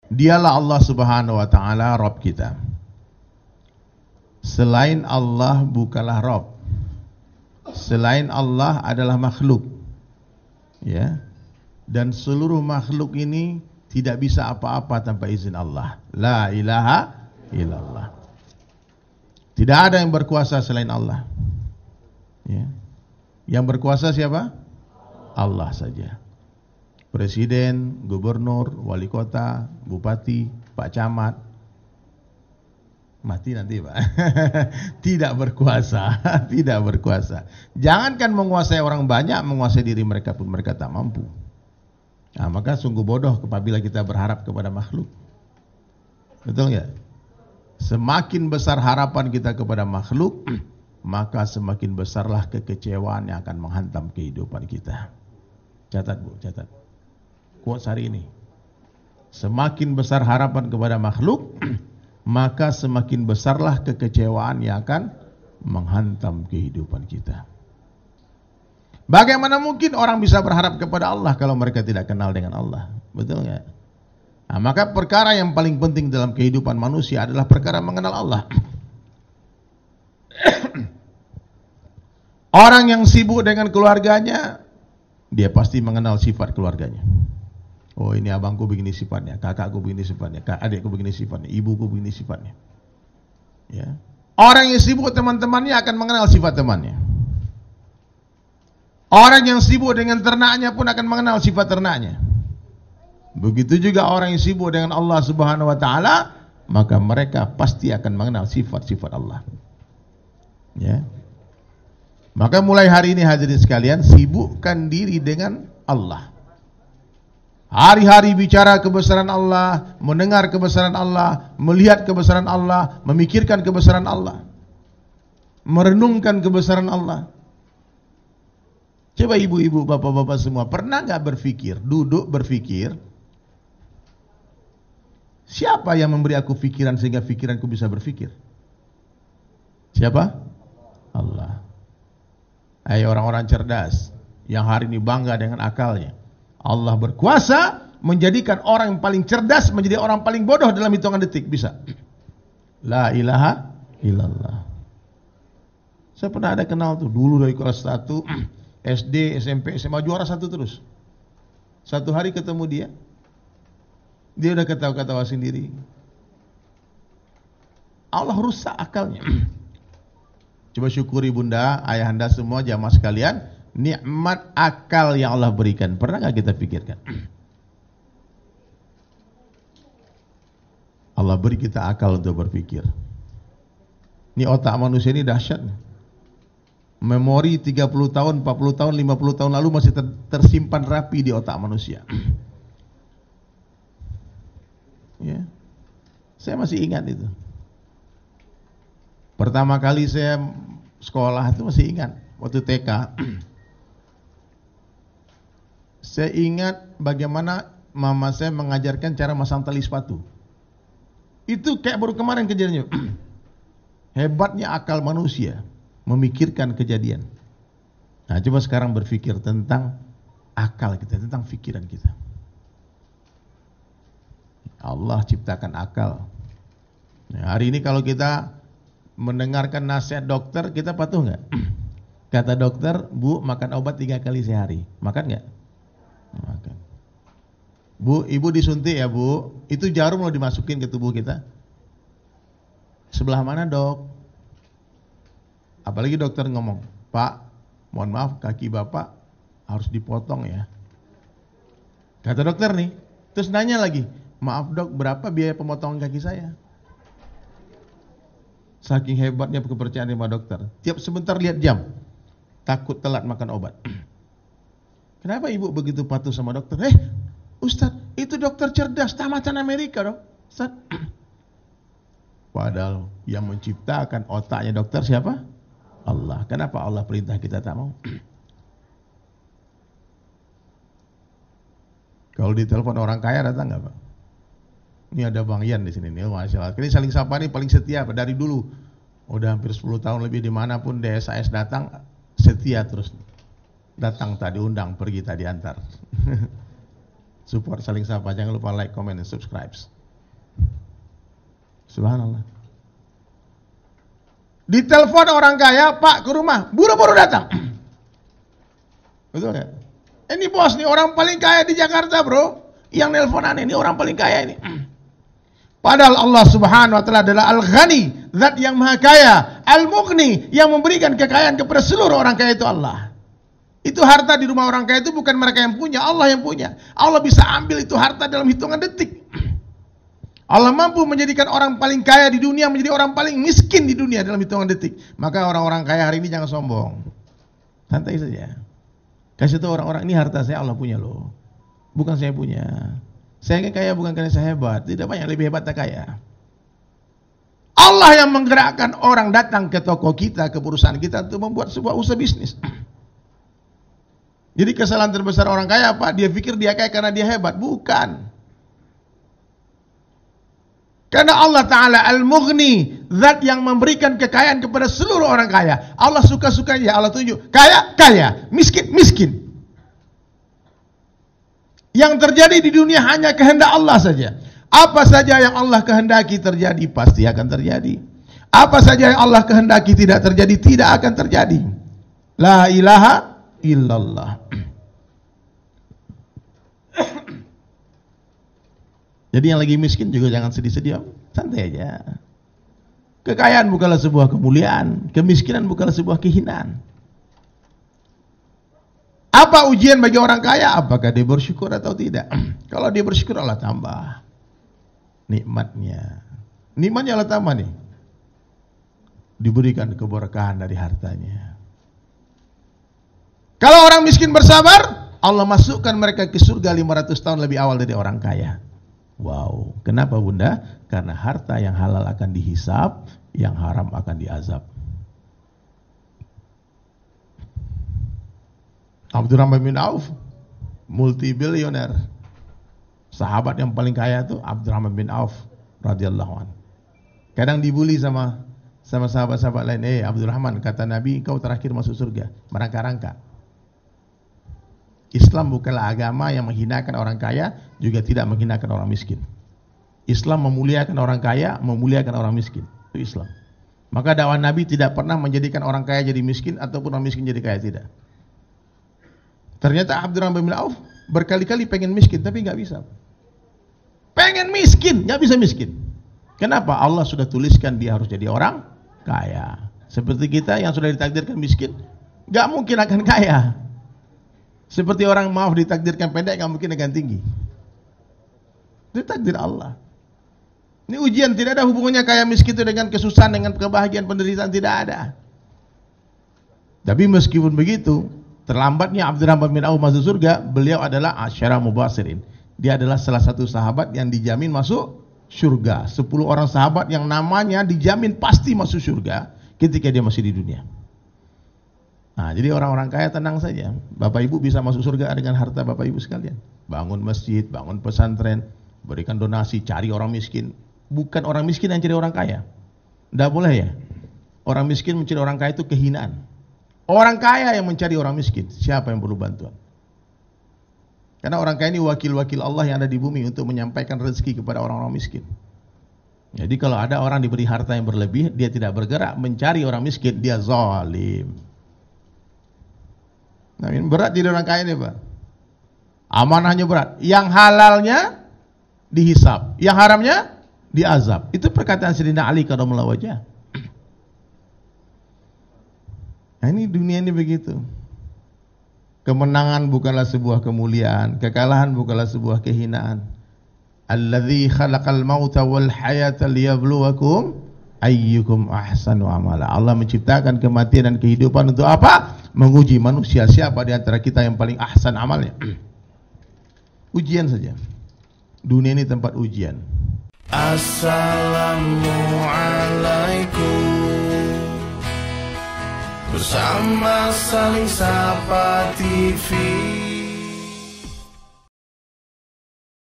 Dialah Allah Subhanahu wa taala Rabb kita. Selain Allah bukanlah Rabb. Selain Allah adalah makhluk. Ya. Dan seluruh makhluk ini tidak bisa apa-apa tanpa izin Allah. La ilaha illallah. Tidak ada yang berkuasa selain Allah. Ya. Yang berkuasa siapa? Allah saja. Presiden, gubernur, wali kota, bupati, pak camat. Mati nanti Pak. Tidak berkuasa. Tidak berkuasa. Jangankan menguasai orang banyak, menguasai diri mereka pun mereka tak mampu. Nah, maka sungguh bodoh apabila kita berharap kepada makhluk. Betul nggak? Semakin besar harapan kita kepada makhluk, maka semakin besarlah kekecewaan yang akan menghantam kehidupan kita. Catat Bu, catat. Quotes hari ini. Semakin besar harapan kepada makhluk, maka semakin besarlah kekecewaan yang akan menghantam kehidupan kita. Bagaimana mungkin orang bisa berharap kepada Allah kalau mereka tidak kenal dengan Allah? Betul nggak? Nah, maka perkara yang paling penting dalam kehidupan manusia adalah perkara mengenal Allah. Orang yang sibuk dengan keluarganya, dia pasti mengenal sifat keluarganya. Oh, ini abangku begini sifatnya, kakakku begini sifatnya, adikku begini sifatnya, ibuku begini sifatnya. Ya. Orang yang sibuk teman-temannya akan mengenal sifat temannya. Orang yang sibuk dengan ternaknya pun akan mengenal sifat ternaknya. Begitu juga orang yang sibuk dengan Allah Subhanahu wa taala, maka mereka pasti akan mengenal sifat-sifat Allah. Ya. Maka mulai hari ini hadirin sekalian, sibukkan diri dengan Allah. Hari-hari bicara kebesaran Allah, mendengar kebesaran Allah, melihat kebesaran Allah, memikirkan kebesaran Allah, merenungkan kebesaran Allah. Coba ibu-ibu, bapak-bapak semua, pernah nggak berpikir, duduk berpikir, siapa yang memberi aku pikiran sehingga pikiranku bisa berpikir? Siapa? Allah. Hai orang-orang cerdas yang hari ini bangga dengan akalnya. Allah berkuasa menjadikan orang yang paling cerdas menjadi orang paling bodoh dalam hitungan detik. Bisa. La ilaha illallah. Saya pernah ada kenal tuh dulu dari kelas 1 SD, SMP, SMA juara 1 terus. Satu hari ketemu dia udah ketawa-ketawa sendiri. Allah rusak akalnya. Coba syukuri bunda, ayah anda semua, jamaah sekalian, nikmat akal yang Allah berikan. Pernah nggak kita pikirkan? Allah beri kita akal untuk berpikir. Ini otak manusia ini dahsyat. Memori 30 tahun, 40 tahun, 50 tahun lalu masih tersimpan rapi di otak manusia. Ya. Saya masih ingat itu. Pertama kali saya sekolah itu masih ingat, waktu TK. Saya ingat bagaimana mama saya mengajarkan cara masang tali sepatu. Itu kayak baru kemarin kejadiannya. Hebatnya akal manusia memikirkan kejadian. Nah, coba sekarang berpikir tentang akal kita, tentang pikiran kita. Allah ciptakan akal. Nah, hari ini kalau kita mendengarkan nasihat dokter, kita patuh nggak? Kata dokter, Bu, makan obat 3 kali sehari. Makan nggak? Makan. Bu, ibu disuntik ya Bu. Itu jarum mau dimasukin ke tubuh kita. Sebelah mana dok? Apalagi dokter ngomong, Pak, mohon maaf kaki bapak harus dipotong ya. Kata dokter nih, terus nanya lagi, maaf dok, berapa biaya pemotongan kaki saya? Saking hebatnya kepercayaan sama dokter. Tiap sebentar lihat jam, takut telat makan obat. Kenapa ibu begitu patuh sama dokter? Ustaz, itu dokter cerdas, tamatan Amerika dong. Ustaz. Padahal yang menciptakan otaknya dokter siapa? Allah. Kenapa Allah perintah kita tak mau? Kalau ditelepon orang kaya datang nggak Pak? Ini ada Bang Yan di sini nih, Masya Allah. Ini saling sapa nih paling setia dari dulu. Udah hampir 10 tahun lebih dimanapun DSAS datang setia terus. Datang tadi undang, pergi tadi antar. Support saling sapa, jangan lupa like, comment, dan subscribe. Subhanallah. Ditelepon orang kaya, Pak ke rumah, buru-buru datang. Betul nggak? Ini bos nih orang paling kaya di Jakarta bro. Yang nelponan ini orang paling kaya ini. Padahal Allah Subhanahu wa ta'ala adalah Al-Ghani, zat yang maha kaya, Al-Mughni, yang memberikan kekayaan kepada seluruh orang kaya itu Allah. Itu harta di rumah orang kaya itu bukan mereka yang punya, Allah yang punya. Allah bisa ambil itu harta dalam hitungan detik. Allah mampu menjadikan orang paling kaya di dunia menjadi orang paling miskin di dunia dalam hitungan detik. Maka orang-orang kaya hari ini jangan sombong. Santai saja. Kasih tahu orang-orang, ini harta saya, Allah punya loh. Bukan saya punya. Saya kaya bukan karena saya hebat. Tidak banyak lebih hebat tak kaya. Allah yang menggerakkan orang datang ke toko kita, ke perusahaan kita untuk membuat sebuah usaha bisnis. Jadi kesalahan terbesar orang kaya apa? Dia pikir dia kaya karena dia hebat. Bukan. Karena Allah Ta'ala Al-Mughni, zat yang memberikan kekayaan kepada seluruh orang kaya. Allah suka-sukanya, Allah tunjuk. Kaya, kaya. Miskin, miskin. Yang terjadi di dunia hanya kehendak Allah saja. Apa saja yang Allah kehendaki terjadi, pasti akan terjadi. Apa saja yang Allah kehendaki tidak terjadi, tidak akan terjadi. La ilaha illallah. Jadi yang lagi miskin juga jangan sedih-sedih, santai aja. Kekayaan bukanlah sebuah kemuliaan, kemiskinan bukanlah sebuah kehinaan. Apa ujian bagi orang kaya? Apakah dia bersyukur atau tidak? Kalau dia bersyukur, Allah tambah nikmatnya. Nikmatnya Allah tambah nih. Diberikan keberkahan dari hartanya. Kalau orang miskin bersabar, Allah masukkan mereka ke surga 500 tahun lebih awal dari orang kaya. Wow, kenapa bunda? Karena harta yang halal akan dihisab, yang haram akan diazab. Abdurrahman bin Auf, multibilioner, sahabat yang paling kaya itu Abdurrahman bin Auf radhiyallahu anhu. Kadang dibully sama sahabat-sahabat lain. Abdurrahman, kata Nabi, kau terakhir masuk surga. Merangka-rangka. Islam bukanlah agama yang menghinakan orang kaya, juga tidak menghinakan orang miskin. Islam memuliakan orang kaya, memuliakan orang miskin. Itu Islam. Maka dakwah Nabi tidak pernah menjadikan orang kaya jadi miskin ataupun orang miskin jadi kaya, tidak. Ternyata Abdurrahman bin Auf berkali-kali pengen miskin tapi nggak bisa. Pengen miskin, nggak bisa miskin. Kenapa? Allah sudah tuliskan dia harus jadi orang kaya. Seperti kita yang sudah ditakdirkan miskin, nggak mungkin akan kaya. Seperti orang maaf ditakdirkan pendek, nggak mungkin akan tinggi. Itu takdir Allah. Ini ujian, tidak ada hubungannya kaya miskin itu dengan kesusahan, dengan kebahagiaan, penderitaan, tidak ada. Tapi meskipun begitu, terlambatnya Abdurrahman bin Auf masuk surga, beliau adalah asyara mubashirin. Dia adalah salah satu sahabat yang dijamin masuk surga. 10 orang sahabat yang namanya dijamin pasti masuk surga ketika dia masih di dunia. Nah, jadi orang-orang kaya tenang saja. Bapak Ibu bisa masuk surga dengan harta Bapak Ibu sekalian. Bangun masjid, bangun pesantren, berikan donasi, cari orang miskin. Bukan orang miskin yang cari orang kaya. Tidak boleh ya. Orang miskin mencari orang kaya itu kehinaan. Orang kaya yang mencari orang miskin. Siapa yang perlu bantuan? Karena orang kaya ini wakil-wakil Allah yang ada di bumi untuk menyampaikan rezeki kepada orang-orang miskin. Jadi kalau ada orang diberi harta yang berlebih, dia tidak bergerak mencari orang miskin, dia zalim. Nah, ini berat jadi orang kaya ini, Pak. Amanahnya berat. Yang halalnya dihisab, yang haramnya diazab. Itu perkataan Sayyidina Ali karramallahu wajhah. Nah, ini dunia ini begitu. Kemenangan bukanlah sebuah kemuliaan, kekalahan bukanlah sebuah kehinaan. Alladzi khalaqal mauta wal hayata liyabluwakum ayyukum ahsanu amala. Allah menciptakan kematian dan kehidupan untuk apa? Menguji manusia, siapa di antara kita yang paling ahsan amalnya. Ujian saja. Dunia ini tempat ujian. Assalamualaikum. Bersama Saling Sapa TV.